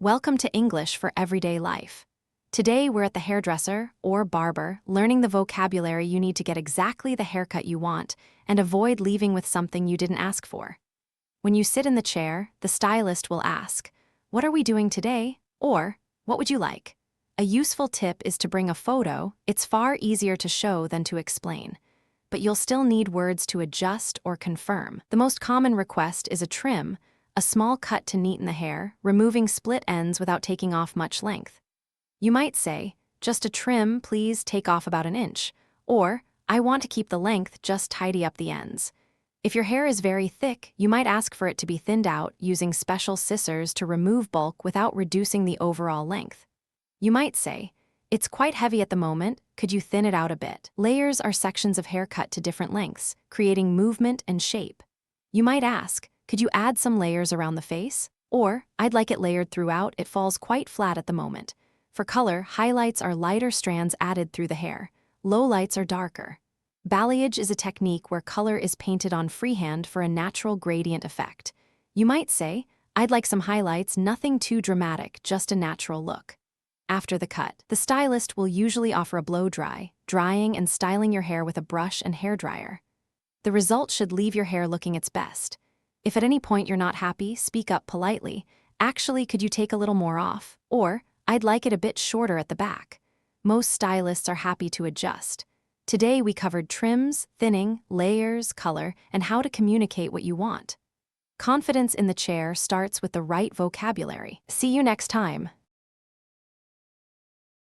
Welcome to English for Everyday Life. Today we're at the hairdresser, or barber, learning the vocabulary you need to get exactly the haircut you want and avoid leaving with something you didn't ask for. When you sit in the chair, the stylist will ask, "What are we doing today?" or "What would you like?" A useful tip is to bring a photo. It's far easier to show than to explain. But you'll still need words to adjust or confirm. The most common request is a trim, a small cut to neaten the hair, removing split ends without taking off much length. You might say, "Just a trim, please take off about an inch," or "I want to keep the length, just tidy up the ends." If your hair is very thick, you might ask for it to be thinned out using special scissors to remove bulk without reducing the overall length. You might say, "It's quite heavy at the moment, could you thin it out a bit?" Layers are sections of hair cut to different lengths, creating movement and shape. You might ask, "Could you add some layers around the face?" Or, "I'd like it layered throughout, it falls quite flat at the moment." For color, highlights are lighter strands added through the hair. Lowlights are darker. Balayage is a technique where color is painted on freehand for a natural gradient effect. You might say, "I'd like some highlights, nothing too dramatic, just a natural look." After the cut, the stylist will usually offer a blow dry, drying and styling your hair with a brush and hairdryer. The result should leave your hair looking its best. If at any point you're not happy, speak up politely. "Actually, could you take a little more off?" Or, "I'd like it a bit shorter at the back." Most stylists are happy to adjust. Today we covered trims, thinning, layers, color, and how to communicate what you want. Confidence in the chair starts with the right vocabulary. See you next time.